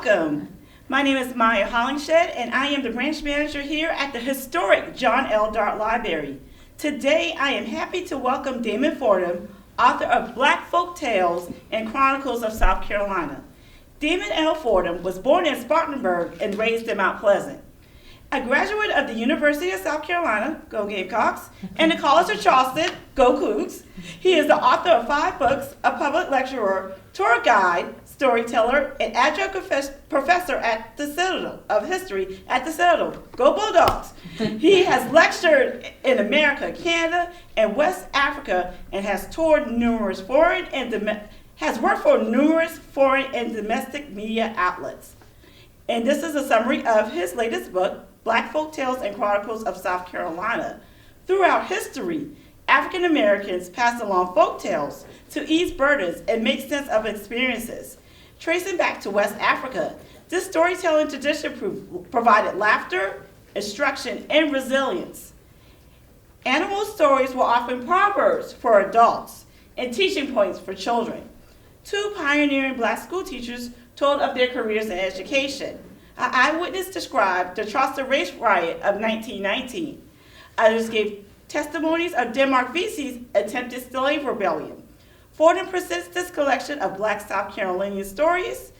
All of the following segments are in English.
welcome. My name is Maya Hollingshed, and I am the branch manager here at the historic John L. Dart Library. Today, I am happy to welcome Damon Fordham, author of Black Folktales and Chronicles of South Carolina. Damon L. Fordham was born in Spartanburg and raised in Mount Pleasant. A graduate of the University of South Carolina, go Gamecocks, and the College of Charleston, go Cougs, he is the author of 5 books, a public lecturer, tour guide, storyteller, and adjunct professor at the Citadel of History at the Citadel, go Bulldogs. He has lectured in America, Canada, and West Africa, and has toured numerous foreign and has worked for numerous foreign and domestic media outlets. And this is a summary of his latest book, Black Folktales and Chronicles of South Carolina. Throughout history, African Americans passed along folktales to ease burdens and make sense of experiences. Tracing back to West Africa, this storytelling tradition provided laughter, instruction, and resilience. Animal stories were often proverbs for adults and teaching points for children. 2 pioneering Black school teachers told of their careers in education. An eyewitness described the Charleston race riot of 1919. Others gave testimonies of Denmark Vesey's attempted slave rebellion. Fordham presents this collection of Black South Carolinian stories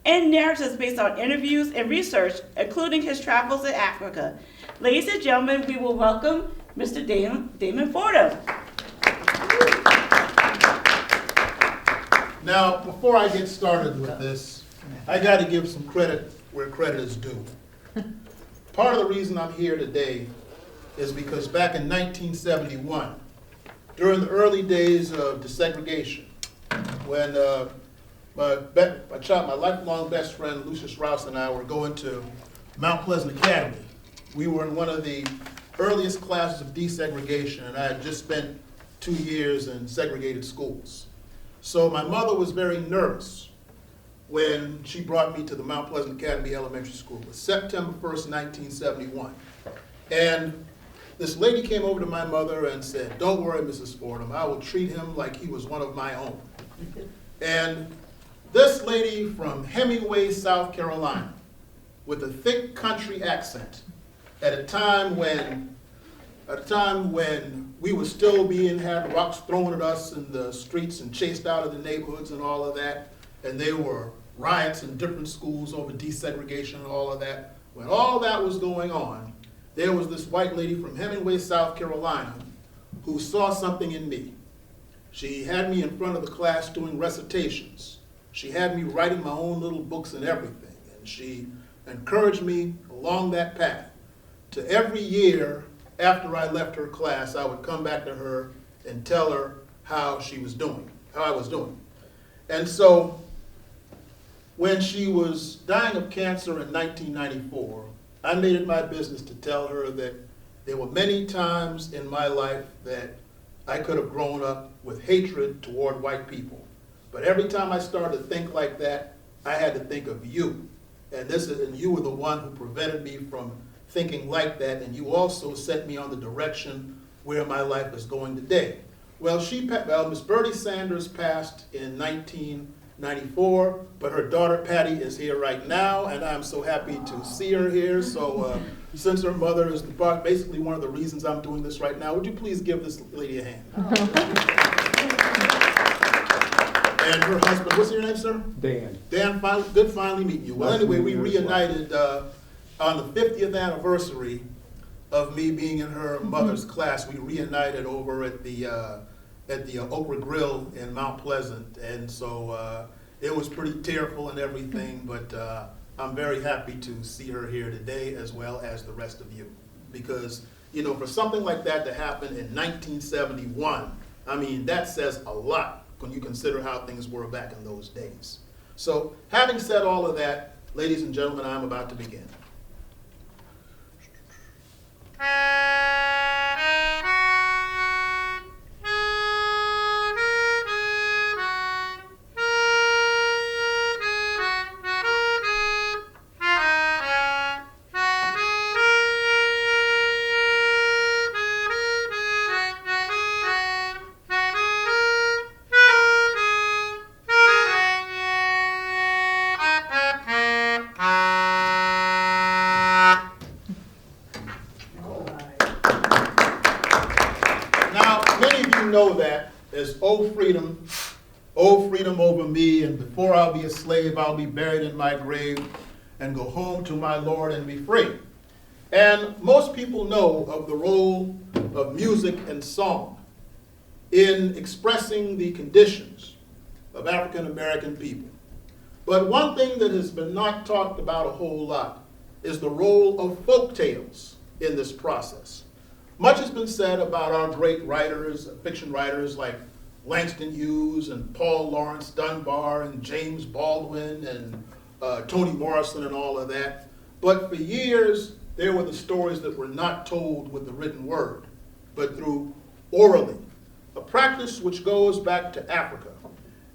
and narratives based on interviews and research, including his travels in Africa. Ladies and gentlemen, we will welcome Mr. Damon Fordham. Now, before I get started with this, I got to give some credit where credit is due. Part of the reason I'm here today is because back in 1971, during the early days of desegregation, when my lifelong best friend Lucius Rouse and I were going to Mount Pleasant Academy, we were in one of the earliest classes of desegregation, and I had just spent 2 years in segregated schools. So my mother was very nervous when she brought me to the Mount Pleasant Academy Elementary School. It was September 1st, 1971. And this lady came over to my mother and said, "Don't worry, Mrs. Fordham, I will treat him like he was one of my own." And this lady from Hemingway, South Carolina, with a thick country accent, at a time when we were still had rocks thrown at us in the streets and chased out of the neighborhoods and all of that, and there were riots in different schools over desegregation and all of that. When all that was going on, there was this white lady from Hemingway, South Carolina, who saw something in me. She had me in front of the class doing recitations. She had me writing my own little books and everything, and she encouraged me along that path. To every year after I left her class, I would come back to her and tell her how I was doing. And so when she was dying of cancer in 1994, I made it my business to tell her that there were many times in my life that I could have grown up with hatred toward white people. But every time I started to think like that, I had to think of you. And you were the one who prevented me from thinking like that, and you also set me on the direction where my life is going today. Well, Miss Bertie Sanders passed in 1994, but her daughter Patty is here right now, and I'm so happy to see her here. So since her mother is basically one of the reasons I'm doing this right now, would you please give this lady a hand? And her husband, what's your name, sir? Dan. Dan, good finally meeting you. Well, anyway, we reunited on the 50th anniversary of me being in her mother's class. We reunited over at the Okra Grill in Mount Pleasant, and so it was pretty tearful and everything, but I'm very happy to see her here today, as well as the rest of you, because for something like that to happen in 1971, I mean, that says a lot when you consider how things were back in those days. So having said all of that, ladies and gentlemen, I'm about to begin. can know that as O freedom over me, and before I'll be a slave, I'll be buried in my grave and go home to my Lord and be free. And most people know of the role of music and song in expressing the conditions of African American people. But one thing that has been not talked about a whole lot is the role of folk tales in this process. Much has been said about our great writers, fiction writers like Langston Hughes and Paul Laurence Dunbar and James Baldwin and Toni Morrison and all of that. But for years, there were the stories that were not told with the written word, but through orally, a practice which goes back to Africa.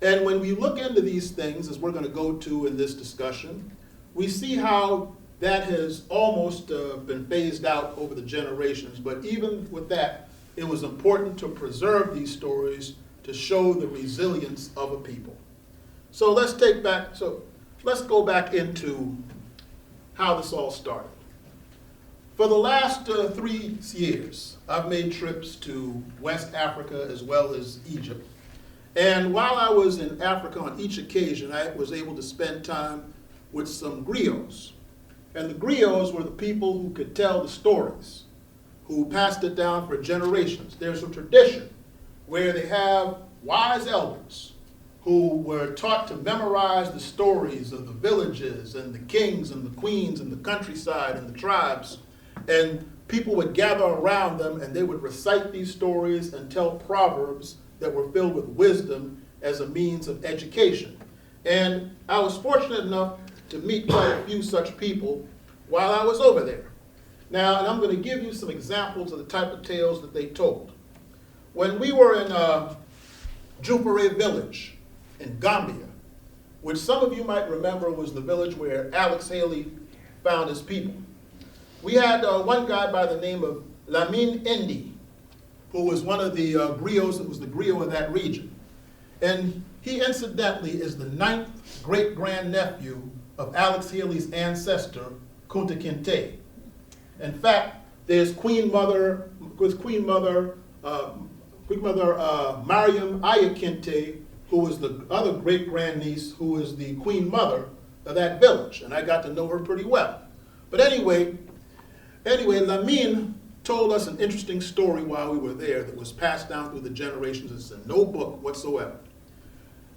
And when we look into these things, as we're going to go to in this discussion, we see how that has almost been phased out over the generations. But even with that, it was important to preserve these stories to show the resilience of a people. So let's go back into how this all started. For the last 3 years, I've made trips to West Africa as well as Egypt. And while I was in Africa on each occasion, I was able to spend time with some griots. And the griots were the people who could tell the stories, who passed it down for generations. There's a tradition where they have wise elders who were taught to memorize the stories of the villages and the kings and the queens and the countryside and the tribes. And people would gather around them and they would recite these stories and tell proverbs that were filled with wisdom as a means of education. And I was fortunate enough to meet quite a few such people while I was over there. Now, and I'm going to give you some examples of the type of tales that they told. When we were in Jupere village in Gambia, which some of you might remember was the village where Alex Haley found his people, we had one guy by the name of Lamine Ndi, who was one of the griots, that was the griot of that region. And he incidentally is the 9th great-grandnephew of Alex Haley's ancestor, Kunta Kinte. In fact, there's Queen Mother Mariam Aya Kinte, who was the other great-grandniece, who is the Queen Mother of that village. And I got to know her pretty well. But anyway, Lamine told us an interesting story while we were there that was passed down through the generations. It's in no book whatsoever.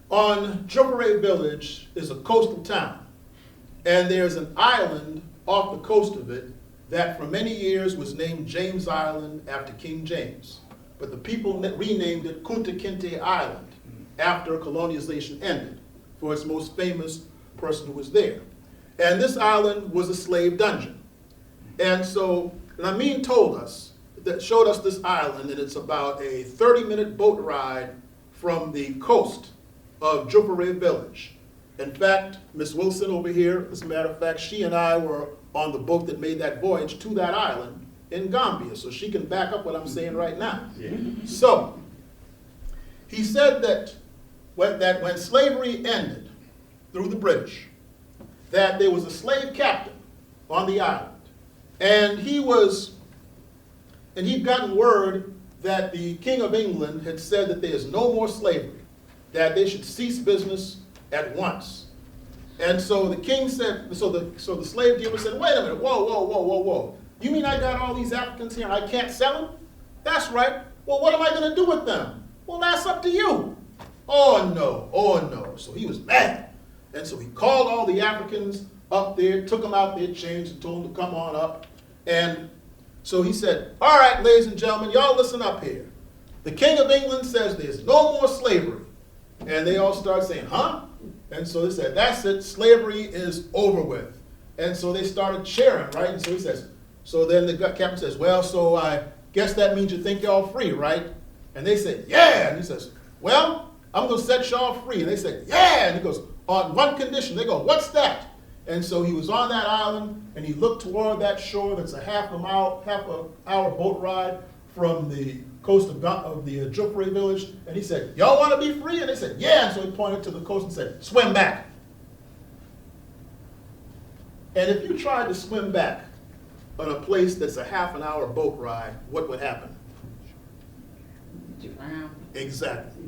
On Jupere village is a coastal town, and there's an island off the coast of it that for many years was named James Island after King James. But the people renamed it Kunta Kinte Island after colonization ended for its most famous person who was there. And this island was a slave dungeon. And so Lamine showed us this island, and it's about a 30-minute boat ride from the coast of Jupere village. In fact, Miss Wilson over here, as a matter of fact, she and I were on the boat that made that voyage to that island in Gambia, so she can back up what I'm saying right now. Yeah. So, he said that when slavery ended through the British, that there was a slave captain on the island. And he'd gotten word that the King of England had said that there is no more slavery, that they should cease business at once. And so the king said, so the slave dealer said, wait a minute, whoa. You mean I got all these Africans here and I can't sell them? That's right. Well, what am I going to do with them? Well, that's up to you. Oh no. So he was mad. And so he called all the Africans up there, took them out their chains and told them to come on up. And so he said, all right, ladies and gentlemen, y'all listen up here. The King of England says there's no more slavery. And they all started saying, huh? And so they said, that's it, slavery is over with. And so they started cheering, right? And so he says, so then the captain says, well, so I guess that means you think y'all free, right? And they said, yeah. And he says, well, I'm going to set y'all free. And they said, yeah. And he goes, on one condition. They go, what's that? And so he was on that island, and he looked toward that shore that's a half an hour boat ride from the coast of the Jupere village. And he said, y'all want to be free? And they said, yeah. And so he pointed to the coast and said, swim back. And if you tried to swim back on a place that's a half an hour boat ride, what would happen? Exactly.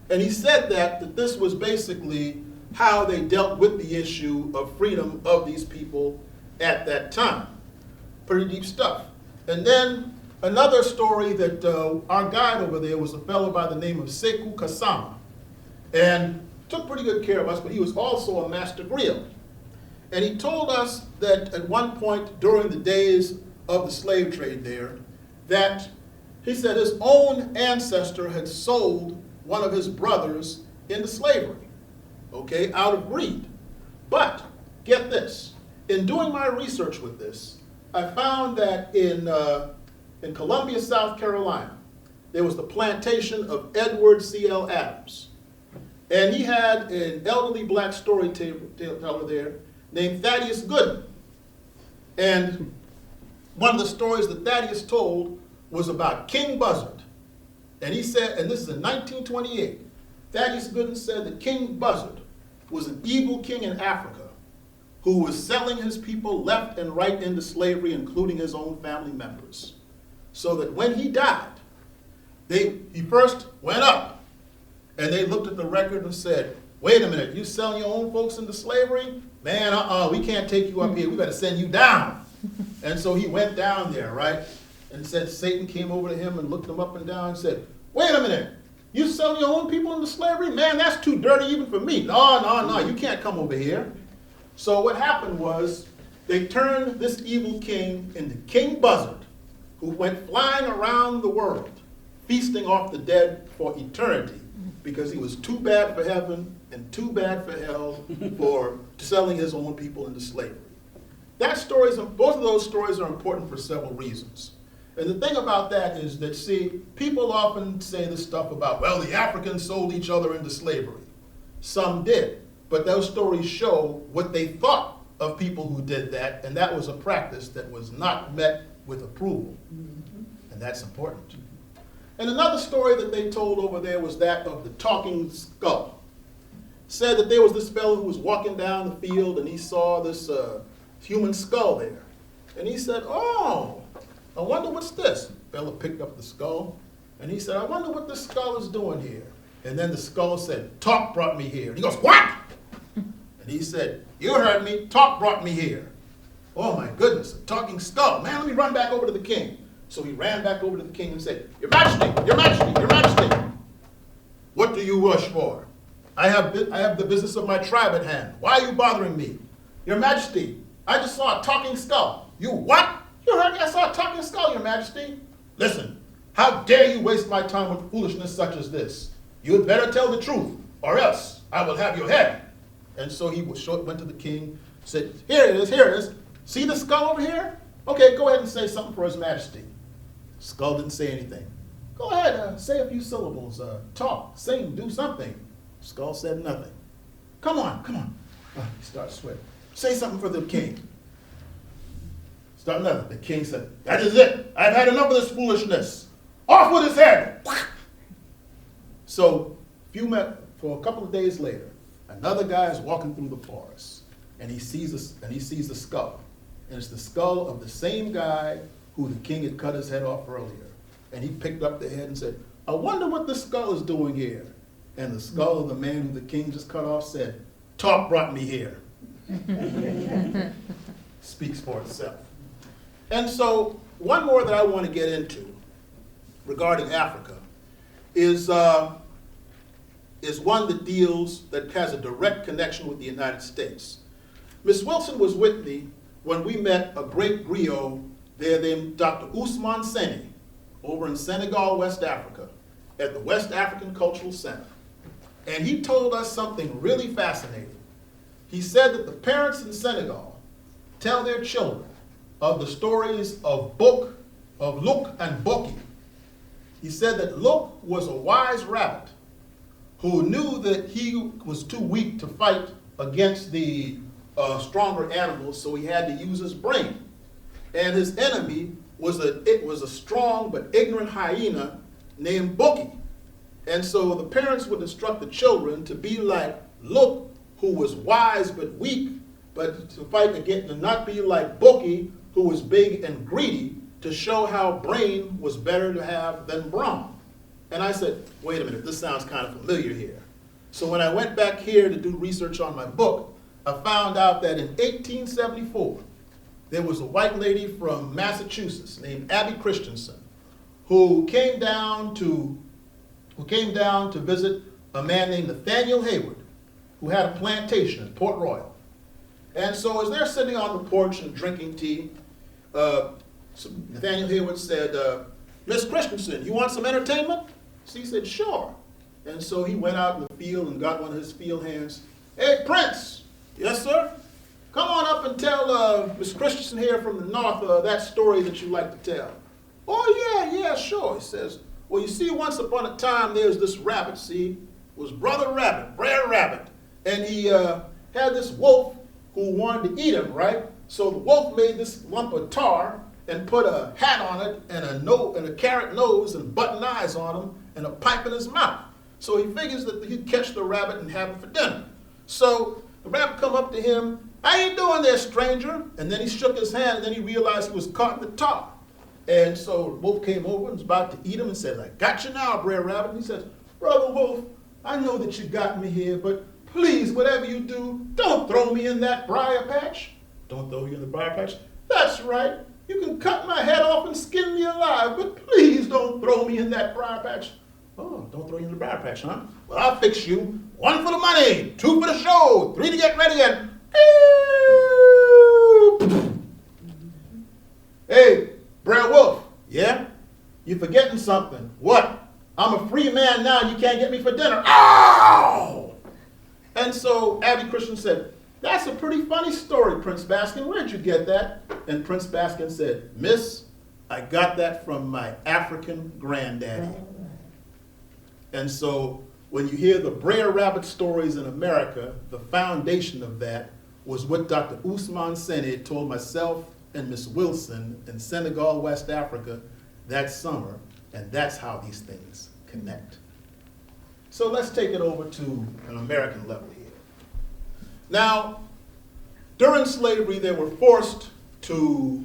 And he said that this was basically how they dealt with the issue of freedom of these people at that time. Pretty deep stuff. And then another story that our guide over there was a fellow by the name of Sekou Kasama. And took pretty good care of us, but he was also a master griot. And he told us that at one point during the days of the slave trade there, that he said his own ancestor had sold one of his brothers into slavery, okay, out of greed. But get this, in doing my research with this, I found that in Columbia, South Carolina, there was the plantation of Edward C.L. Adams. And he had an elderly black storyteller there named Thaddeus Gooden. And one of the stories that Thaddeus told was about King Buzzard. And he said, and this is in 1928, Thaddeus Gooden said that King Buzzard was an evil king in Africa who was selling his people left and right into slavery, including his own family members. So that when he died, he first went up, and they looked at the record and said, wait a minute, you selling your own folks into slavery? Man, we can't take you up here. We better send you down. And so he went down there, right? And said Satan came over to him and looked him up and down and said, wait a minute, you selling your own people into slavery? Man, that's too dirty even for me. No, you can't come over here. So what happened was they turned this evil king into King Buzzard, who went flying around the world, feasting off the dead for eternity, because he was too bad for heaven and too bad for hell for selling his own people into slavery. Both of those stories are important for several reasons. And the thing about that is that, see, people often say this stuff about, well, the Africans sold each other into slavery. Some did, but those stories show what they thought of people who did that, and that was a practice that was not met with approval. And that's important. And another story that they told over there was that of the talking skull. Said that there was this fellow who was walking down the field and he saw this human skull there. And he said, oh, I wonder what's this? The fellow picked up the skull and he said, I wonder what this skull is doing here. And then the skull said, talk brought me here. And he goes, what? And he said, you heard me, talk brought me here. Oh my goodness, a talking skull. Man, let me run back over to the king. So he ran back over to the king and said, Your Majesty, Your Majesty, Your Majesty, what do you wish for? I have the business of my tribe at hand. Why are you bothering me? Your Majesty, I just saw a talking skull. You what? You heard me? I saw a talking skull, Your Majesty. Listen, how dare you waste my time with foolishness such as this? You had better tell the truth, or else I will have your head. And so he went to the king, said, here it is. See the skull over here? Okay, go ahead and say something for His Majesty. Skull didn't say anything. Go ahead, say a few syllables, talk, sing, do something. Skull said nothing. Come on. He starts sweating. Say something for the king. Start nothing. The king said, that is it. I've had enough of this foolishness. Off with his head. So, for a couple of days later, another guy is walking through the forest, and he sees the skull. And it's the skull of the same guy who the king had cut his head off earlier. And he picked up the head and said, I wonder what the skull is doing here. And the skull of the man who the king just cut off said, talk brought me here. Speaks for itself. And so one more that I want to get into regarding Africa is one that has a direct connection with the United States. Miss Wilson was with me when we met a great griot there named Dr. Ousmane Sene over in Senegal, West Africa, at the West African Cultural Center. And he told us something really fascinating. He said that the parents in Senegal tell their children of the stories of Look and Boki. He said that Look was a wise rabbit who knew that he was too weak to fight against the stronger animals, so he had to use his brain. And his enemy was a strong but ignorant hyena named Boki. And so the parents would instruct the children to be like Look, who was wise but weak, but to fight against, and not be like Boki, who was big and greedy, to show how brain was better to have than brawn. And I said, wait a minute, this sounds kind of familiar here. So when I went back here to do research on my book, I found out that in 1874, there was a white lady from Massachusetts named Abby Christensen who came down to visit a man named Nathaniel Hayward, who had a plantation in Port Royal. And so as they're sitting on the porch and drinking tea, Nathaniel Hayward said, Miss Christensen, you want some entertainment? She said, sure. And so he went out in the field and got one of his field hands. Hey, Prince. Yes, sir? Come on up and tell Miss Christensen here from the north that story that you like to tell. Oh, yeah, sure. He says, well, you see, once upon a time, there's this rabbit, see? It was Brother Rabbit, Brer Rabbit. And he had this wolf who wanted to eat him, right? So the wolf made this lump of tar and put a hat on it and a carrot nose and button eyes on him and a pipe in his mouth. So he figures that he'd catch the rabbit and have it for dinner. So the rabbit come up to him, how you doing there, stranger? And then he shook his hand and then he realized he was caught in the tar. And so the wolf came over and was about to eat him and said, I got you now, Brer Rabbit. And he says, Brother Wolf, I know that you got me here, but please, whatever you do, don't throw me in that briar patch. Don't throw you in the briar patch? That's right. You can cut my head off and skin me alive, but please don't throw me in that briar patch. Oh, don't throw you in the briar patch, huh? Well, I'll fix you. 1 for the money, 2 for the show, 3 to get ready, and... Hey, Brer Wolf, yeah? You're forgetting something. What? I'm a free man now, you can't get me for dinner. Ow! And so Abby Christian said, that's a pretty funny story, Prince Baskin. Where'd you get that? And Prince Baskin said, Miss, I got that from my African granddaddy. And so when you hear the Brer Rabbit stories in America, the foundation of that was what Dr. Ousmane Sene told myself and Miss Wilson in Senegal, West Africa that summer, and that's how these things connect. So let's take it over to an American level here. Now, during slavery, they were forced to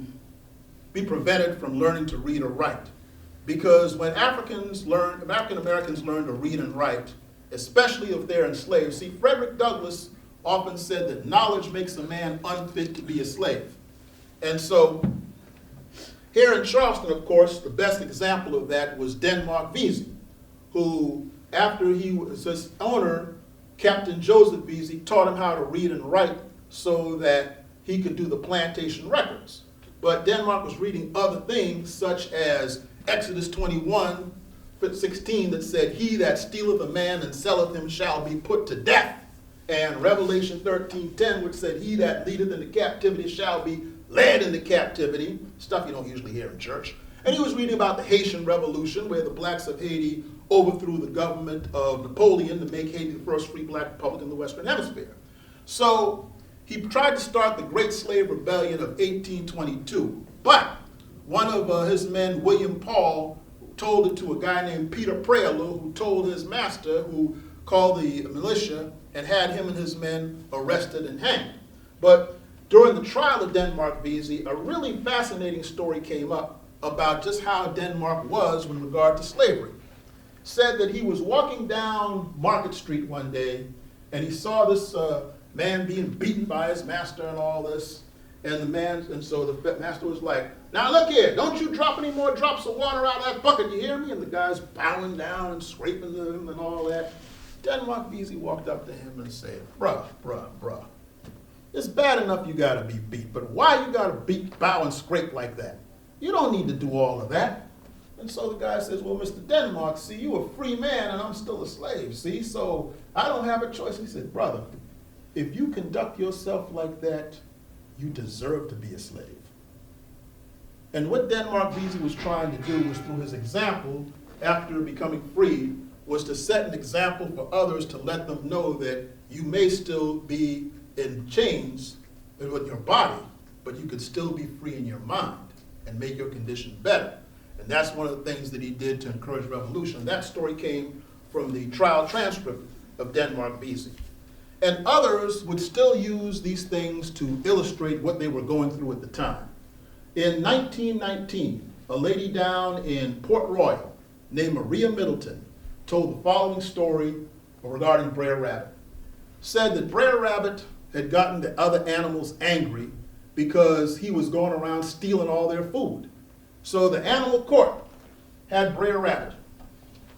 be prevented from learning to read or write. Because when African Americans learn to read and write, especially if they're enslaved, see, Frederick Douglass often said that knowledge makes a man unfit to be a slave. And so, here in Charleston, of course, the best example of that was Denmark Vesey, who, after he was his owner, Captain Joseph Vesey, taught him how to read and write so that he could do the plantation records. But Denmark was reading other things, such as Exodus 21:16, that said, he that stealeth a man and selleth him shall be put to death. And Revelation 13:10, which said, he that leadeth into captivity shall be led into captivity, stuff you don't usually hear in church. And he was reading about the Haitian Revolution, where the blacks of Haiti overthrew the government of Napoleon to make Haiti the first free black republic in the Western Hemisphere. So he tried to start the Great Slave Rebellion of 1822, but one of his men, William Paul, told it to a guy named Peter Prealo, who told his master, who called the militia and had him and his men arrested and hanged. But during the trial of Denmark Vesey, a really fascinating story came up about just how Denmark was with regard to slavery. Said that he was walking down Market Street one day and he saw this man being beaten by his master and all this. And so the master was like, now look here, don't you drop any more drops of water out of that bucket, you hear me? And the guy's bowing down and scraping them and all that. Denmark Vesey walked up to him and said, bruh, it's bad enough you gotta be beat, but why you gotta beat, bow, and scrape like that? You don't need to do all of that. And so the guy says, well, Mr. Denmark, see, you a free man and I'm still a slave, see? So I don't have a choice. He said, brother, if you conduct yourself like that, you deserve to be a slave. And what Denmark Vesey was trying to do was, through his example, after becoming free, was to set an example for others to let them know that you may still be in chains with your body, but you could still be free in your mind and make your condition better. And that's one of the things that he did to encourage revolution. That story came from the trial transcript of Denmark Vesey. And others would still use these things to illustrate what they were going through at the time. In 1919, a lady down in Port Royal named Maria Middleton told the following story regarding Brer Rabbit. Said that Brer Rabbit had gotten the other animals angry because he was going around stealing all their food. So the animal court had Brer Rabbit,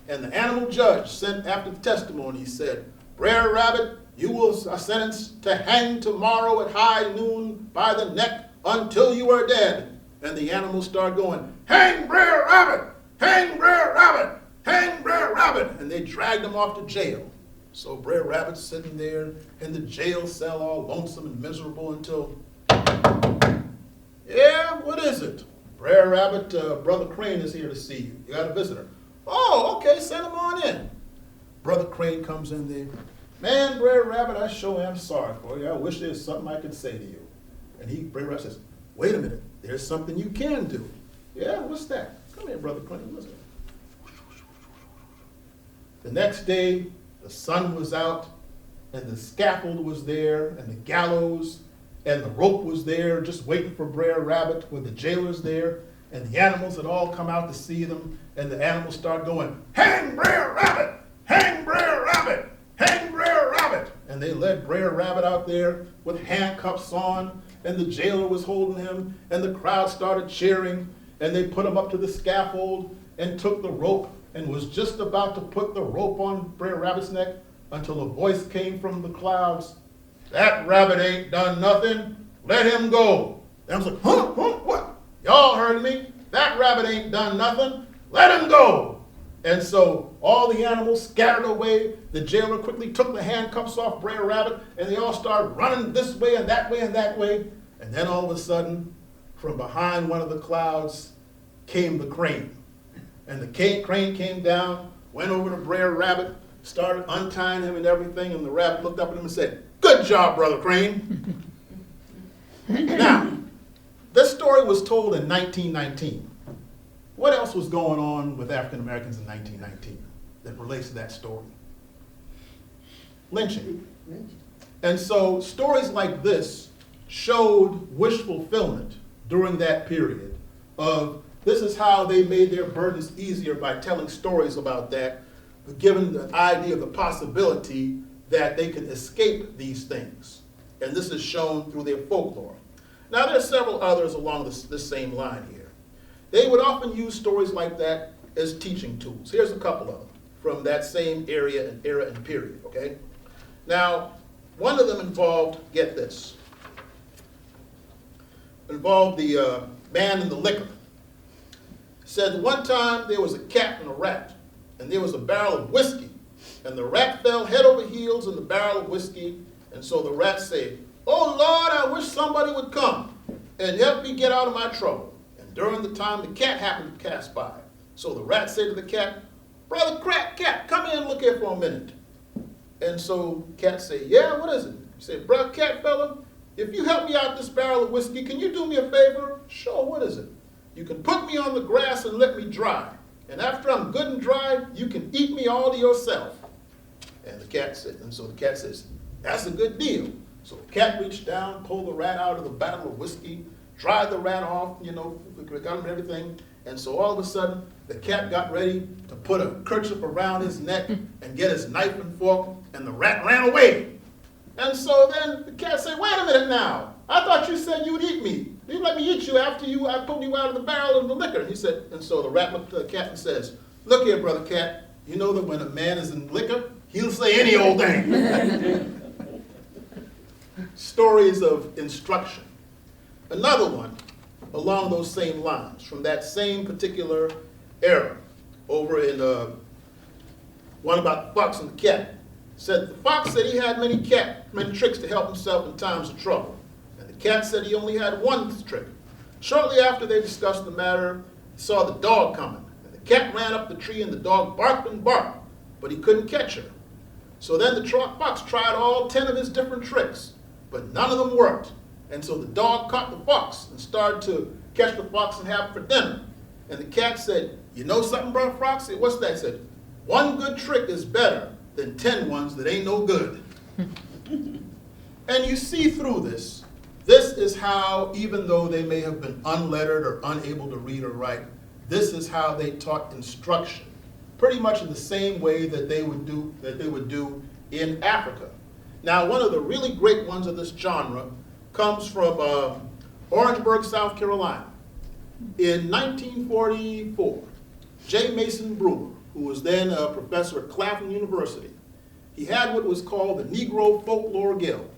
and the animal judge sent after the testimony, he said, Brer Rabbit, you will are sentenced to hang tomorrow at high noon by the neck until you are dead. And the animals started going, hang Brer Rabbit, hang Brer Rabbit, hang Brer Rabbit. And they dragged him off to jail. So Brer Rabbit's sitting there in the jail cell all lonesome and miserable until, yeah, what is it? Brer Rabbit, Brother Crane is here to see you. You got a visitor. Oh, okay, send him on in. Brother Crane comes in there. Man, Brer Rabbit, I sure am sorry for you. I wish there's something I could say to you. And Brer Rabbit says, wait a minute, there's something you can do. Yeah, what's that? Come here, Brother Crane, what's it? The next day, the sun was out, and the scaffold was there, and the gallows, and the rope was there, just waiting for Brer Rabbit with the jailers there, and the animals had all come out to see them, and the animals started going, hang Brer Rabbit! Hang Brer Rabbit! Hang Brer Rabbit! And they led Brer Rabbit out there with handcuffs on, and the jailer was holding him, and the crowd started cheering, and they put him up to the scaffold and took the rope and was just about to put the rope on Brer Rabbit's neck until a voice came from the clouds. That rabbit ain't done nothing. Let him go. And I was like, huh, what? Y'all heard me? That rabbit ain't done nothing. Let him go. And so all the animals scattered away. The jailer quickly took the handcuffs off Brer Rabbit, and they all started running this way and that way and that way. And then all of a sudden, from behind one of the clouds came the crane. And the crane came down, went over to Brer Rabbit, started untying him and everything, and the rabbit looked up at him and said, good job, Brother Crane. Now, this story was told in 1919. What else was going on with African Americans in 1919 that relates to that story? Lynching. And so stories like this showed wish fulfillment during that period of this is how they made their burdens easier by telling stories about that, given the idea of the possibility that they can escape these things. And this is shown through their folklore. Now, there are several others along this same line here. They would often use stories like that as teaching tools. Here's a couple of them from that same era and period, okay? Now, one of them involved, get this, involved the man and the liquor. Said one time there was a cat and a rat, and there was a barrel of whiskey, and the rat fell head over heels in the barrel of whiskey, and so the rat said, oh Lord, I wish somebody would come and help me get out of my trouble. And during the time the cat happened to pass by. So the rat said to the cat, Brother Cat, come here and look here for a minute. And so the cat said, yeah, what is it? He said, Brother Cat fella, if you help me out this barrel of whiskey, can you do me a favor? Sure, what is it? You can put me on the grass and let me dry. And after I'm good and dry, you can eat me all to yourself. And the cat said, and so the cat says, that's a good deal. So the cat reached down, pulled the rat out of the barrel of whiskey, dried the rat off, got him and everything. And so all of a sudden, the cat got ready to put a kerchief around his neck and get his knife and fork, and the rat ran away. And so then the cat said, wait a minute now. I thought you said you would eat me. You let me eat you after I pulled you out of the barrel of the liquor. And he said, and so the rat looked at the cat and says, look here, Brother Cat, you know that when a man is in liquor, he'll say any old thing. Stories of instruction. Another one along those same lines, from that same particular era, over in one about the fox and the cat. Said the fox said he had many tricks to help himself in times of trouble. And the cat said he only had one trick. Shortly after they discussed the matter, he saw the dog coming. And the cat ran up the tree and the dog barked and barked, but he couldn't catch her. So then the fox tried all 10 of his different tricks, but none of them worked. And so the dog caught the fox and started to catch the fox and have it for dinner. And the cat said, you know something, Brother Fox? What's that? He said, one good trick is better than 10 ones that ain't no good. And you see through this, this is how, even though they may have been unlettered or unable to read or write, this is how they taught instruction pretty much in the same way that they would do in Africa. Now, one of the really great ones of this genre comes from Orangeburg, South Carolina. In 1944, J. Mason Brewer, who was then a professor at Claflin University, he had what was called the Negro Folklore Guild,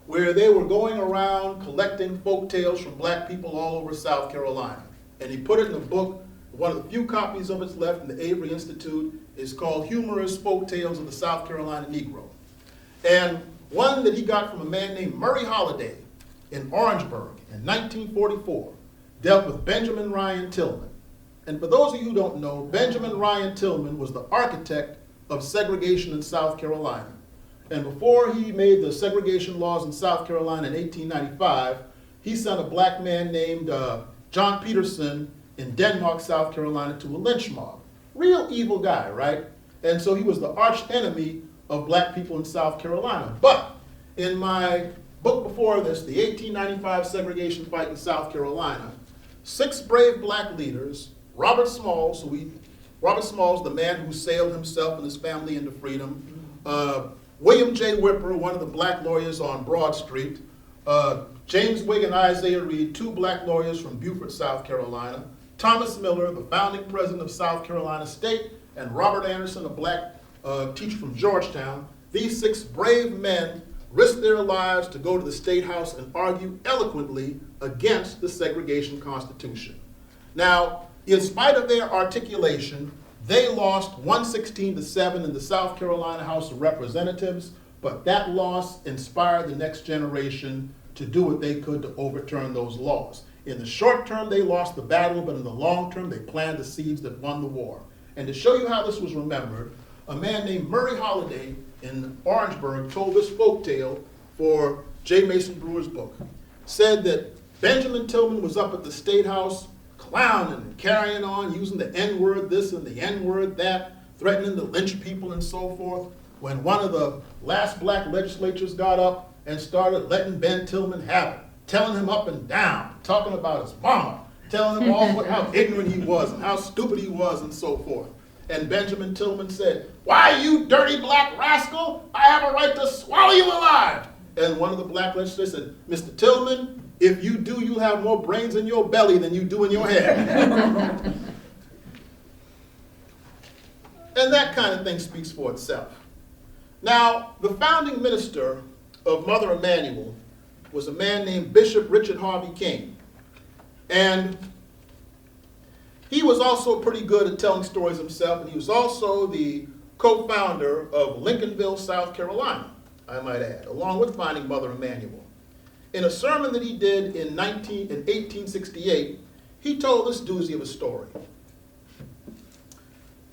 where they were going around collecting folk tales from black people all over South Carolina. And he put it in a book. One of the few copies of it's left in the Avery Institute is called Humorous Folk Tales of the South Carolina Negro. And one that he got from a man named Murray Holiday in Orangeburg in 1944 dealt with Benjamin Ryan Tillman. And for those of you who don't know, Benjamin Ryan Tillman was the architect of segregation in South Carolina. And before he made the segregation laws in South Carolina in 1895, he sent a black man named John Peterson in Denmark, South Carolina, to a lynch mob. Real evil guy, right? And so he was the arch enemy of black people in South Carolina. But in my book before this, the 1895 segregation fight in South Carolina, 6 brave black leaders, Robert Smalls, the man who sailed himself and his family into freedom, William J. Whipper, one of the black lawyers on Broad Street, James Wigg and Isaiah Reed, 2 black lawyers from Beaufort, South Carolina, Thomas Miller, the founding president of South Carolina State, and Robert Anderson, a black teacher from Georgetown. These 6 brave men risked their lives to go to the State House and argue eloquently against the segregation constitution. Now, in spite of their articulation, they lost 116-7 in the South Carolina House of Representatives, but that loss inspired the next generation to do what they could to overturn those laws. In the short term, they lost the battle, but in the long term, they planted the seeds that won the war. And to show you how this was remembered, a man named Murray Holiday in Orangeburg told this folk tale for J. Mason Brewer's book. Said that Benjamin Tillman was up at the State House clowning and carrying on, using the N-word this and the N-word that, threatening to lynch people and so forth, when one of the last black legislators got up and started letting Ben Tillman have it, telling him up and down, talking about his mama, telling him how ignorant he was and how stupid he was and so forth. And Benjamin Tillman said, "Why, you dirty black rascal, I have a right to swallow you alive." And one of the black legislators said, "Mr. Tillman, if you do, you'll have more brains in your belly than you do in your head." And that kind of thing speaks for itself. Now, the founding minister of Mother Emanuel was a man named Bishop Richard Harvey King. And he was also pretty good at telling stories himself, and he was also the co-founder of Lincolnville, South Carolina, I might add, along with founding Mother Emanuel. In a sermon that he did in 1868, he told this doozy of a story.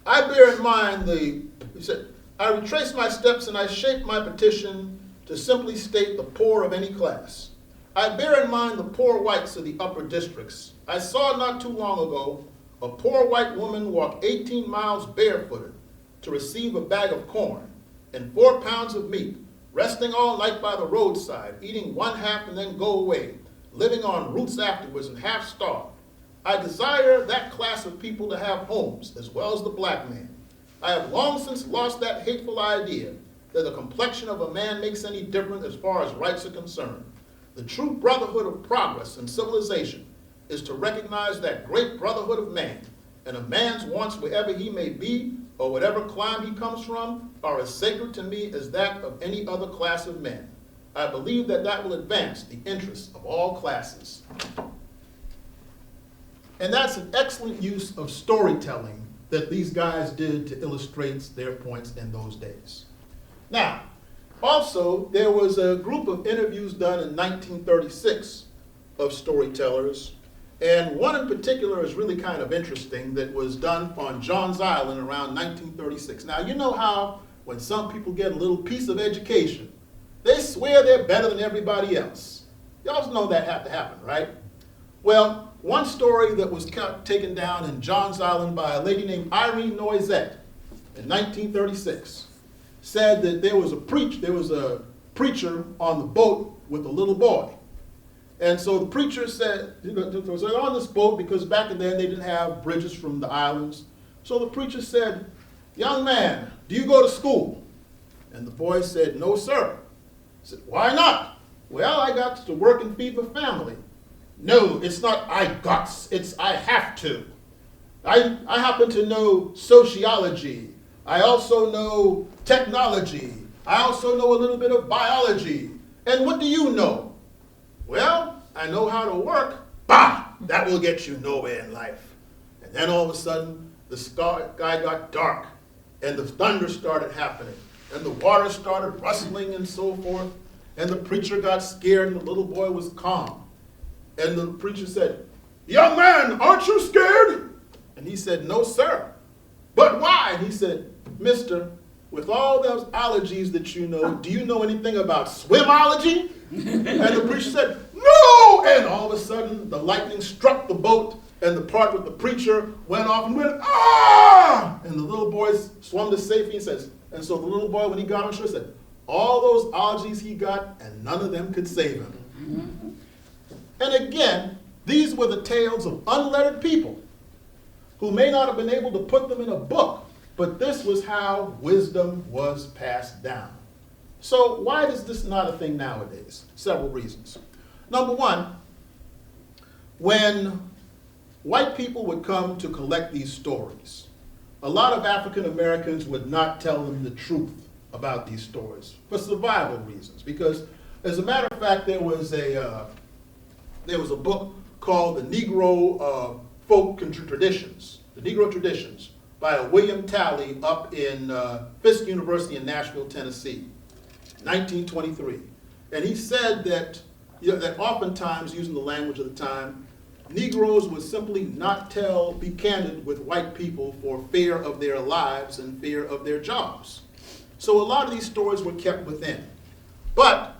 "I bear in mind he said, I retrace my steps and I shape my petition to simply state the poor of any class. I bear in mind the poor whites of the upper districts. I saw not too long ago a poor white woman walk 18 miles barefooted to receive a bag of corn and 4 pounds of meat, resting all night by the roadside, eating 1/2 and then go away, living on roots afterwards and half starved. I desire that class of people to have homes as well as the black man. I have long since lost that hateful idea that the complexion of a man makes any difference as far as rights are concerned. The true brotherhood of progress and civilization is to recognize that great brotherhood of man, and a man's wants wherever he may be or whatever clime he comes from are as sacred to me as that of any other class of men. I believe that that will advance the interests of all classes." And that's an excellent use of storytelling that these guys did to illustrate their points in those days. Now, also, there was a group of interviews done in 1936 of storytellers, and one in particular is really kind of interesting that was done on Johns Island around 1936. Now, you know how when some people get a little piece of education, they swear they're better than everybody else. Y'all know that had to happen, right? Well, one story that was taken down in Johns Island by a lady named Irene Noisette in 1936 said that there was a preacher on the boat with a little boy. And so the preacher said, was on this boat because back then they didn't have bridges from the islands. So the preacher said, young man, do you go to school? And the boy said, no, sir. I said, why not? Well, I got to work and feed my family. No, it's not I got, it's I have to. I happen to know sociology. I also know technology. I also know a little bit of biology. And what do you know? Well, I know how to work. Bah! That will get you nowhere in life. And then all of a sudden, the sky got dark, and the thunder started happening, and the water started rustling and so forth, and the preacher got scared, and the little boy was calm. And the preacher said, young man, aren't you scared? And he said, no, sir. But why? And he said, mister, with all those allergies that you know, do you know anything about swimology? And the preacher said, no! And all of a sudden, the lightning struck the boat, and the part with the preacher went off and went, ah! And the little boy swam to safety and says, and so the little boy, when he got on shore, said, all those allergies he got, and none of them could save him. And again, these were the tales of unlettered people who may not have been able to put them in a book, but this was how wisdom was passed down. So why is this not a thing nowadays? Several reasons. Number one, when white people would come to collect these stories, a lot of African Americans would not tell them the truth about these stories for survival reasons. Because, as a matter of fact, there was a book called The Negro Folk Traditions, The Negro Traditions, by a William Talley up in Fisk University in Nashville, Tennessee, 1923. And he said that, that oftentimes, using the language of the time, Negroes would simply not be candid with white people for fear of their lives and fear of their jobs. So a lot of these stories were kept within. But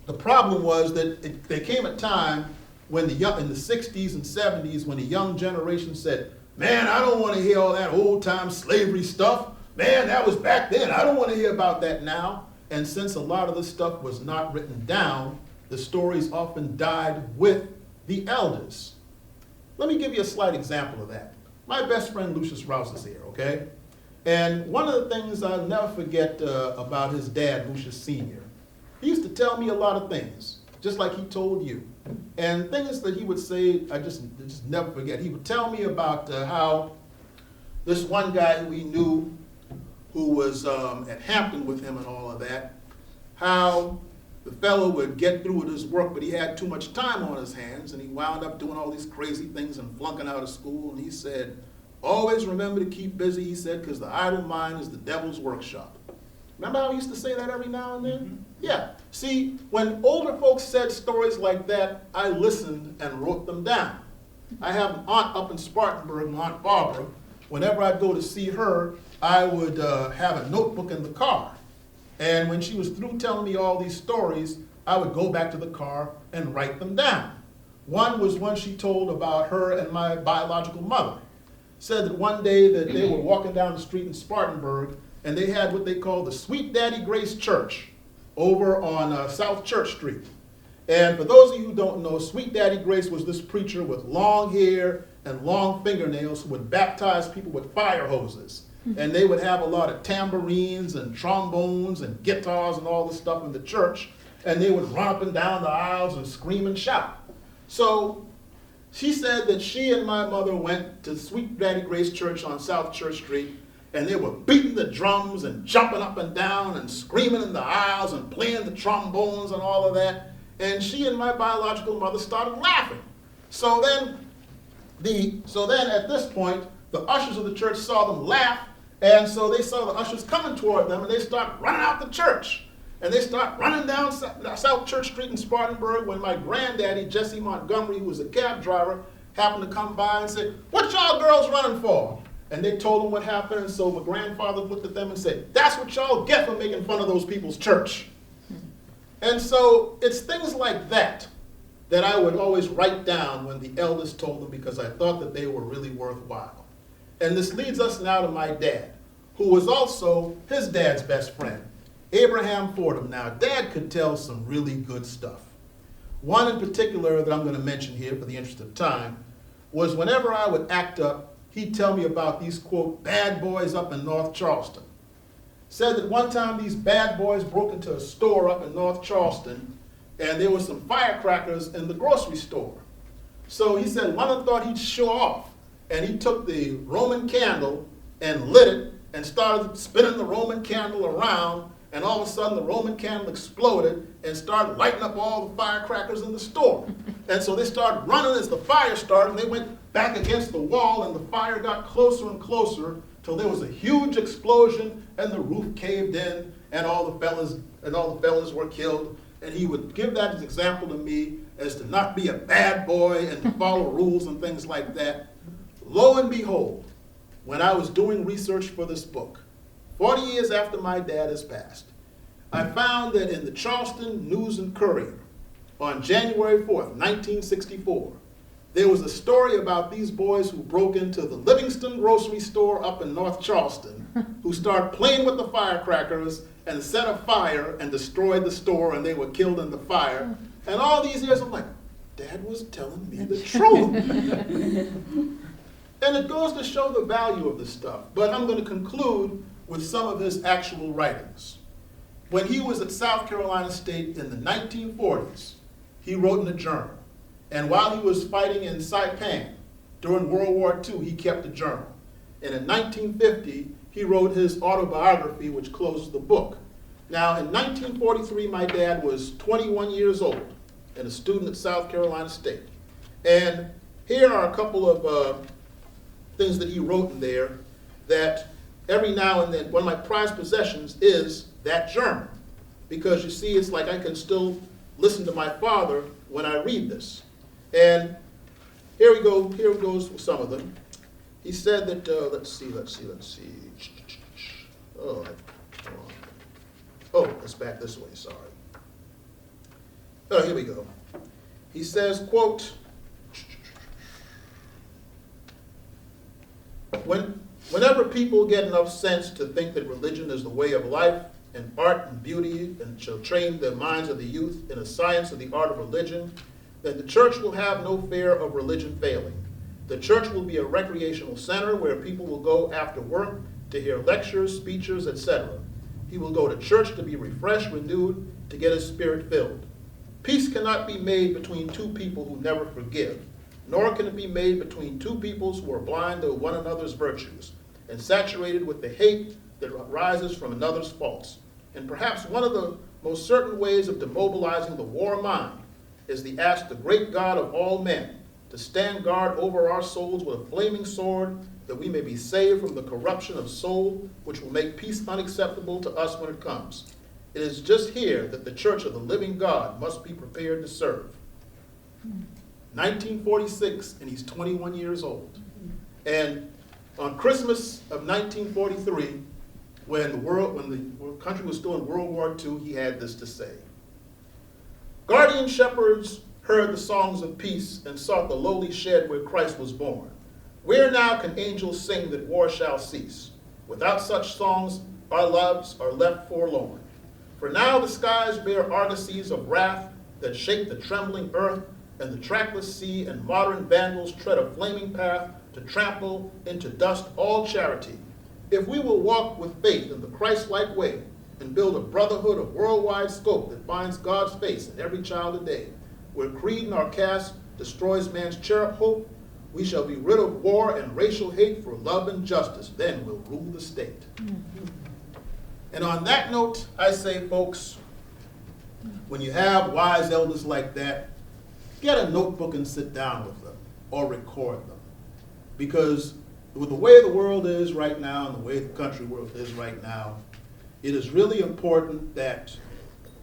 the problem was that there came a time when in the 60s and 70s, when the young generation said, man, I don't want to hear all that old-time slavery stuff. Man, that was back then. I don't want to hear about that now. And since a lot of this stuff was not written down, the stories often died with the elders. Let me give you a slight example of that. My best friend Lucius Rouse is here, okay? And one of the things I'll never forget about his dad, Lucius Sr., he used to tell me a lot of things, just like he told you. And things that he would say, I just never forget. He would tell me about how this one guy who he knew, who was at Hampton with him and all of that, how the fellow would get through with his work, but he had too much time on his hands, and he wound up doing all these crazy things and flunking out of school. And he said, always remember to keep busy, he said, because the idle mind is the devil's workshop. Remember how he used to say that every now and then? Mm-hmm. Yeah. See, when older folks said stories like that, I listened and wrote them down. I have an aunt up in Spartanburg, Aunt Barbara. Whenever I'd go to see her, I would have a notebook in the car. And when she was through telling me all these stories, I would go back to the car and write them down. One was one she told about her and my biological mother. Said that one day that they were walking down the street in Spartanburg, and they had what they called the Sweet Daddy Grace Church over on South Church Street. And for those of you who don't know, Sweet Daddy Grace was this preacher with long hair and long fingernails who would baptize people with fire hoses. And they would have a lot of tambourines and trombones and guitars and all this stuff in the church. And they would run up and down the aisles and scream and shout. So she said that she and my mother went to Sweet Daddy Grace Church on South Church Street, and they were beating the drums and jumping up and down and screaming in the aisles and playing the trombones and all of that. And she and my biological mother started laughing. So then at this point, the ushers of the church saw them laugh, and so they saw the ushers coming toward them, and they start running out the church. And they start running down South Church Street in Spartanburg when my granddaddy, Jesse Montgomery, who was a cab driver, happened to come by and said, what y'all girls running for? And they told him what happened, and so my grandfather looked at them and said, that's what y'all get for making fun of those people's church. And so it's things like that that I would always write down when the elders told them, because I thought that they were really worthwhile. And this leads us now to my dad, who was also his dad's best friend, Abraham Fordham. Now, Dad could tell some really good stuff. One in particular that I'm going to mention here for the interest of time was whenever I would act up, he'd tell me about these, quote, bad boys up in North Charleston. Said that one time these bad boys broke into a store up in North Charleston, and there were some firecrackers in the grocery store. So he said one of them thought he'd show off, and he took the Roman candle and lit it and started spinning the Roman candle around, and all of a sudden the Roman candle exploded and started lighting up all the firecrackers in the store. And so they started running as the fire started, and they went back against the wall, and the fire got closer and closer till there was a huge explosion, and the roof caved in, and all the fellas were killed. And he would give that as an example to me as to not be a bad boy and to follow rules and things like that. Lo and behold, when I was doing research for this book, 40 years after my dad has passed, I found that in the Charleston News and Courier on January 4th, 1964, there was a story about these boys who broke into the Livingston grocery store up in North Charleston, who started playing with the firecrackers and set a fire and destroyed the store, and they were killed in the fire. And all these years, I'm like, Dad was telling me the truth. And it goes to show the value of this stuff. But I'm going to conclude with some of his actual writings. When he was at South Carolina State in the 1940s, he wrote in a journal. And while he was fighting in Saipan during World War II, he kept a journal. And in 1950, he wrote his autobiography, which closes the book. Now, in 1943, my dad was 21 years old and a student at South Carolina State. And here are a couple of things that he wrote in there that every now and then, one of my prized possessions is that journal. Because you see, it's like I can still listen to my father when I read this. And here we go, here goes with some of them. He said that, let's see. It's back this way, sorry. Oh, here we go. He says, quote, whenever people get enough sense to think that religion is the way of life, and art and beauty, and shall train the minds of the youth in a science of the art of religion, then the church will have no fear of religion failing. The church will be a recreational center where people will go after work to hear lectures, speeches, etc. He will go to church to be refreshed, renewed, to get his spirit filled. Peace cannot be made between two people who never forgive, nor can it be made between two peoples who are blind to one another's virtues and saturated with the hate that rises from another's faults. And perhaps one of the most certain ways of demobilizing the war mind is to ask the great God of all men to stand guard over our souls with a flaming sword, that we may be saved from the corruption of soul, which will make peace unacceptable to us when it comes. It is just here that the church of the living God must be prepared to serve. 1946, and he's 21 years old. And on Christmas of 1943, when the country was still in World War II, he had this to say. Guardian shepherds heard the songs of peace and sought the lowly shed where Christ was born. Where now can angels sing that war shall cease? Without such songs, our lives are left forlorn. For now the skies bear argosies of wrath that shake the trembling earth, and the trackless sea and modern vandals tread a flaming path to trample into dust all charity. If we will walk with faith in the Christ-like way and build a brotherhood of worldwide scope that finds God's face in every child today, where creed and our caste destroys man's cherub hope, we shall be rid of war and racial hate for love and justice. Then we'll rule the state. And on that note, I say, folks, when you have wise elders like that, get a notebook and sit down with them or record them. Because with the way the world is right now and the way the country world is right now, it is really important that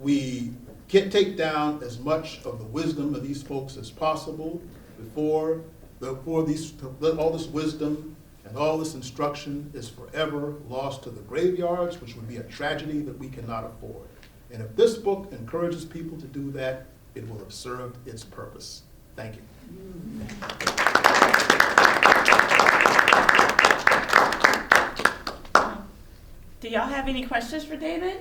we take down as much of the wisdom of these folks as possible before all this wisdom and all this instruction is forever lost to the graveyards, which would be a tragedy that we cannot afford. And if this book encourages people to do that, it will have served its purpose. Thank you. Do y'all have any questions for Damon?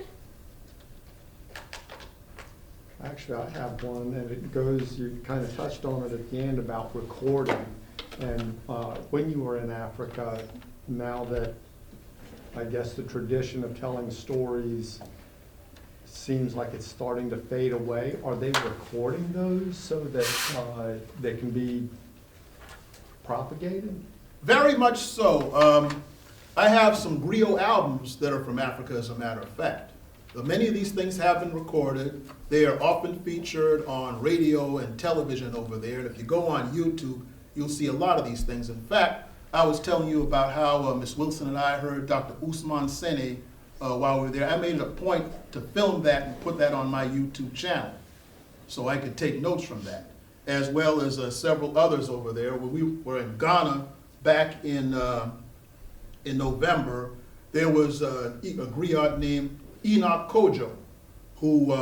Actually, I have one, and it goes, you kind of touched on it at the end about recording. And when you were in Africa, now that I guess the tradition of telling stories seems like it's starting to fade away, are they recording those so that they can be propagated? Very much so. I have some griot albums that are from Africa, as a matter of fact. Many of these things have been recorded. They are often featured on radio and television over there. And if you go on YouTube, you'll see a lot of these things. In fact, I was telling you about how Ms. Wilson and I heard Dr. Usman Sene while we were there. I made it a point to film that and put that on my YouTube channel so I could take notes from that, as well as several others over there. When we were in Ghana back in November, there was a griot named Enoch Kojo, who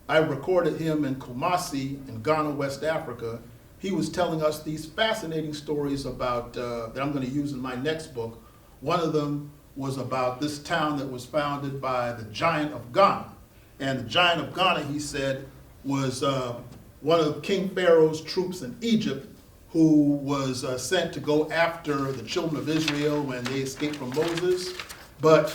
I recorded him in Kumasi in Ghana, West Africa. He was telling us these fascinating stories about that I'm going to use in my next book. One of them was about this town that was founded by the Giant of Ghana. And the Giant of Ghana, he said, was one of King Pharaoh's troops in Egypt who was sent to go after the children of Israel when they escaped from Moses. But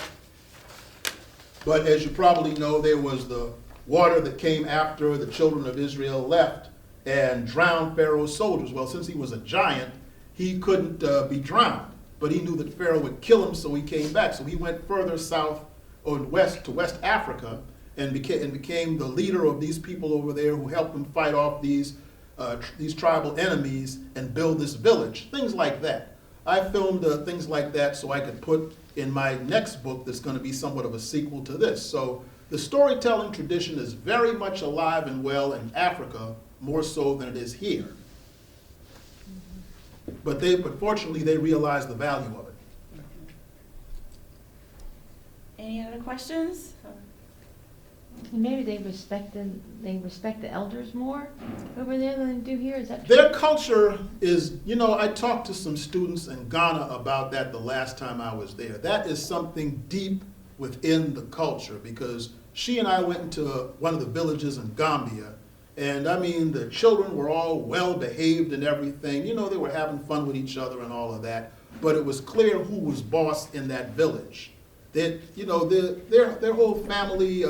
as you probably know, there was the water that came after the children of Israel left and drowned Pharaoh's soldiers. Well, since he was a giant, he couldn't be drowned. But he knew that Pharaoh would kill him, so he came back. So he went further south or west to West Africa and became the leader of these people over there who helped him fight off these tribal enemies and build this village, things like that. I filmed things like that so I could put in my next book that's going to be somewhat of a sequel to this. So the storytelling tradition is very much alive and well in Africa, more so than it is here. But fortunately, they realize the value of it. Any other questions? Maybe they respect the elders more over there than they do here. Is that true? Their culture is, I talked to some students in Ghana about that the last time I was there. That is something deep within the culture, because she and I went into one of the villages in Gambia, and I mean, the children were all well behaved and everything. They were having fun with each other and all of that, but it was clear who was boss in that village. That their whole family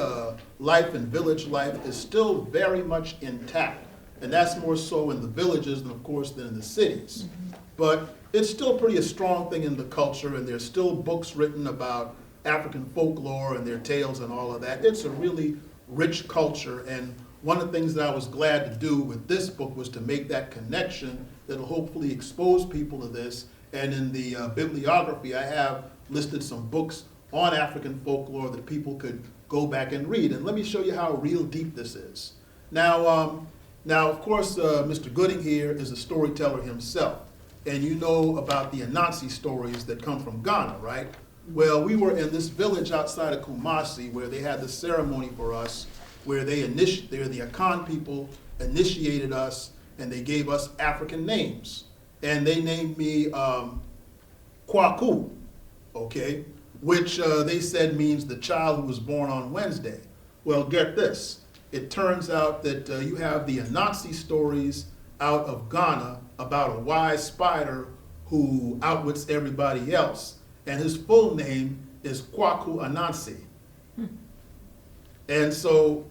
life and village life is still very much intact, and that's more so in the villages than, of course, than in the cities. Mm-hmm. But it's still pretty a strong thing in the culture, and there's still books written about African folklore and their tales and all of that. It's a really rich culture, and one of the things that I was glad to do with this book was to make that connection that'll hopefully expose people to this. And in the bibliography, I have listed some books on African folklore that people could go back and read. And let me show you how real deep this is. Now of course, Mr. Gooding here is a storyteller himself. And you know about the Anansi stories that come from Ghana, right? Well, we were in this village outside of Kumasi where they had this ceremony for us, where the Akan people initiated us, and they gave us African names. And they named me Kwaku, okay? Which they said means the child who was born on Wednesday. Well, get this. It turns out that you have the Anansi stories out of Ghana about a wise spider who outwits everybody else. And his full name is Kwaku Anansi. And so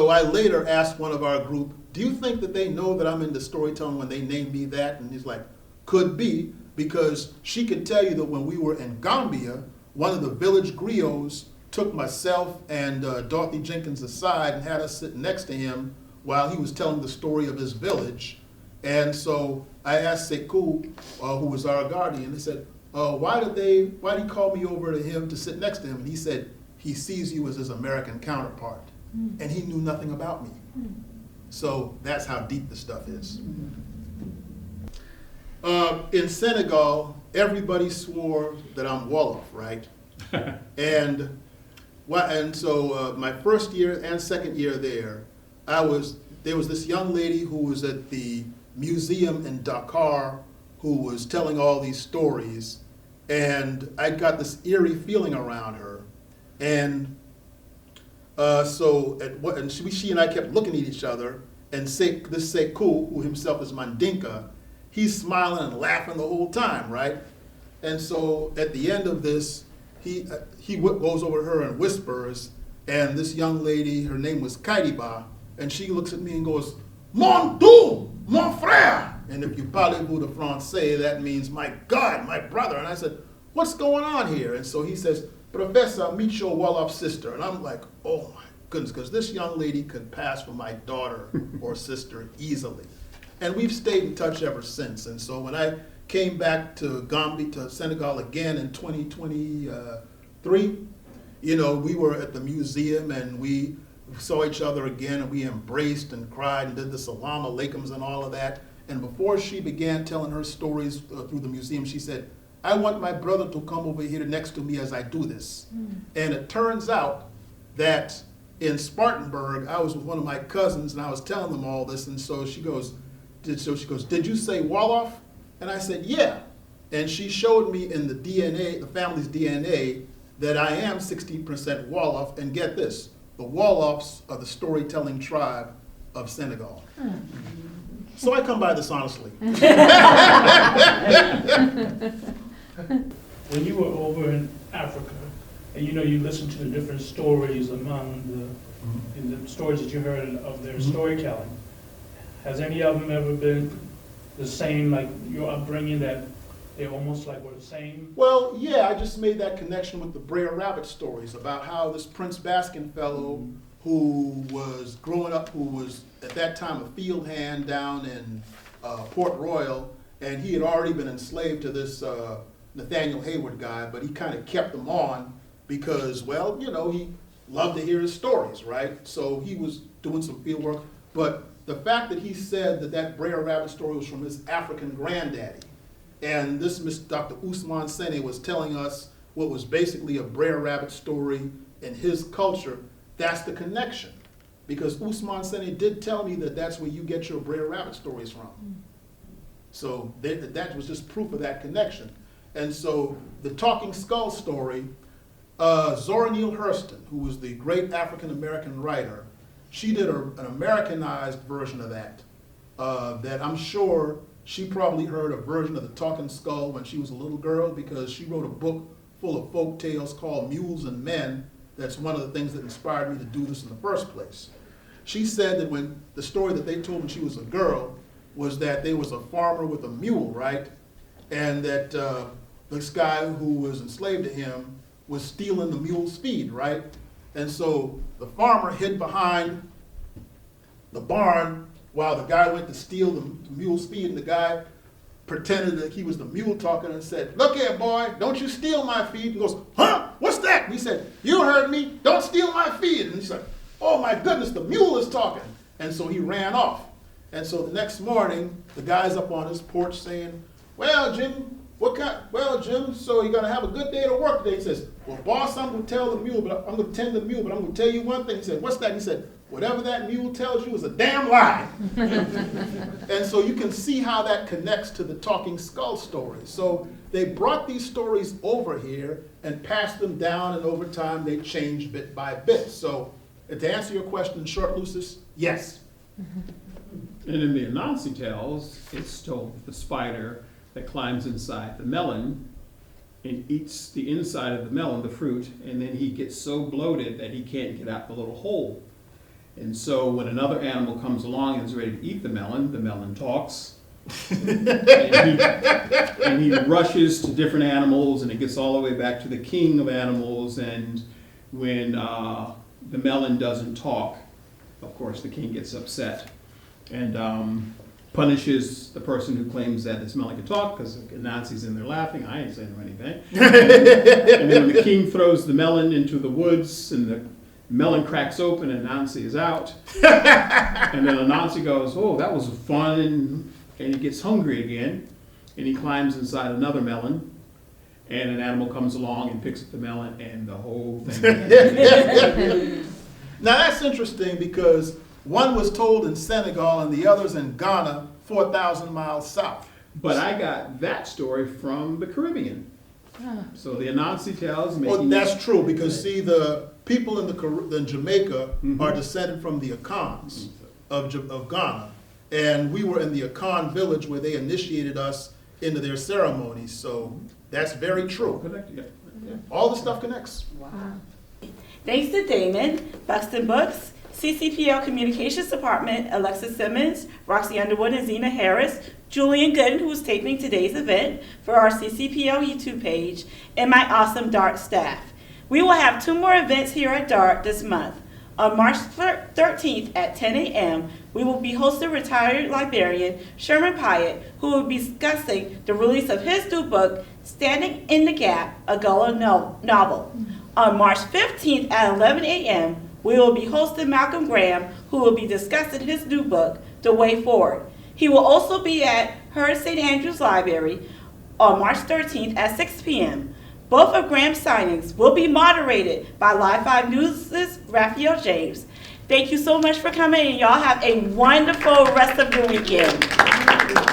I later asked one of our group, do you think that they know that I'm into storytelling when they named me that? And he's like, could be, because she could tell you that when we were in Gambia, one of the village griots took myself and Dorothy Jenkins aside and had us sit next to him while he was telling the story of his village. And so I asked Sekou, who was our guardian, he said, why did he call me over to him to sit next to him? And he said, he sees you as his American counterpart. And he knew nothing about me. So that's how deep the stuff is. In Senegal, everybody swore that I'm Wolof, right? And so my first year and second year there was this young lady who was at the museum in Dakar who was telling all these stories, and I got this eerie feeling around her. And she and I kept looking at each other, and this Sekou, who himself is Mandinka, he's smiling and laughing the whole time, right? And so at the end of this, he goes over to her and whispers, and this young lady, her name was Kaidiba, and she looks at me and goes, "Mon Dieu, mon frère." And if you parlez-vous de français, that means, "My God, my brother." And I said, "What's going on here?" And so he says, "Professor, meet your Wolof sister." And I'm like, oh my goodness, because this young lady could pass for my daughter or sister easily. And we've stayed in touch ever since. And so when I came back to Gambia, to Senegal again in 2023, you know, we were at the museum and we saw each other again and we embraced and cried and did the salam aleikums and all of that. And before she began telling her stories through the museum, she said, "I want my brother to come over here next to me as I do this." And it turns out that in Spartanburg, I was with one of my cousins and I was telling them all this. And so she goes, "Did you say Wolof?" And I said, "Yeah." And she showed me in the DNA, the family's DNA, that I am 60% Wolof. And get this, the Wolofs are the storytelling tribe of Senegal. So I come by this honestly. When you were over in Africa, and you know you listened to the different stories among the stories that you heard of their storytelling, has any of them ever been the same, like your upbringing, that they almost like were the same? Well, yeah, I just made that connection with the Brer Rabbit stories about how this Prince Baskin fellow who was growing up, who was at that time a field hand down in Port Royal, and he had already been enslaved to this Nathaniel Hayward guy, but he kind of kept him on because, well, you know, he loved to hear his stories, right? So he was doing some field work, but the fact that he said that that Brer Rabbit story was from his African granddaddy, and this Dr. Ousmane Sene was telling us what was basically a Brer Rabbit story in his culture, that's the connection. Because Ousmane Sene did tell me that that's where you get your Brer Rabbit stories from. So that was just proof of that connection. And so the Talking Skull story, Zora Neale Hurston, who was the great African-American writer, she did an Americanized version of that, that I'm sure she probably heard a version of the Talking Skull when she was a little girl, because she wrote a book full of folk tales called Mules and Men. That's one of the things that inspired me to do this in the first place. She said that when the story that they told when she was a girl was that there was a farmer with a mule, right? And that this guy who was enslaved to him was stealing the mule's feed, right? And so the farmer hid behind the barn while the guy went to steal the mule's feed, and the guy pretended that he was the mule talking and said, "Look here, boy, don't you steal my feed." And goes, "Huh? What's that?" And he said, "You heard me, don't steal my feed." And he's like, "Oh my goodness, the mule is talking." And so he ran off. And so the next morning, the guy's up on his porch saying, "Well, Jim, so you're gonna have a good day to work today." He says, "Well, boss, I'm gonna tend the mule, but I'm gonna tell you one thing." He said, "What's that?" He said, "Whatever that mule tells you is a damn lie." And so you can see how that connects to the Talking Skull story. So they brought these stories over here and passed them down, and over time they changed bit by bit. So to answer your question in short, Lucis, yes. And in the Anansi tales, it's told that the spider that climbs inside the melon and eats the inside of the melon, the fruit, and then he gets so bloated that he can't get out the little hole. And so when another animal comes along and is ready to eat the melon talks. and he rushes to different animals, and it gets all the way back to the king of animals. And when the melon doesn't talk, of course the king gets upset and punishes the person who claims that this melon can talk, because Anansi's in there laughing. I ain't saying anything. And then when the king throws the melon into the woods and the melon cracks open and Anansi is out. And then Anansi goes, "Oh, that was fun," and he gets hungry again, and he climbs inside another melon, and an animal comes along and picks up the melon, and the whole thing. Now that's interesting, because one was told in Senegal and the other's in Ghana, 4,000 miles south. But I got that story from the Caribbean. So the Anansi tales Well, making... that's true, because see, the people in Jamaica are descended from the Akans of Ghana, And we were in the Akan village where they initiated us into their ceremonies. So that's very true. Connected, yeah. All the stuff connects. Thanks to Damon, Buxton Books, CCPL Communications Department, Alexis Simmons, Roxy Underwood, and Zena Harris, Julian Gooden, who's taping today's event for our CCPL YouTube page, and my awesome DART staff. We will have 2 more events here at DART this month. On March 13th at 10 a.m., we will be hosting retired librarian Sherman Pyatt, who will be discussing the release of his new book, Standing in the Gap, a Gullah novel. On March 15th at 11 a.m., we will be hosting Malcolm Graham, who will be discussing his new book, The Way Forward. He will also be at Hurd St. Andrew's Library on March 13th at 6 p.m. Both of Graham's signings will be moderated by Live 5 News' Raphael James. Thank you so much for coming, and y'all have a wonderful rest of the weekend.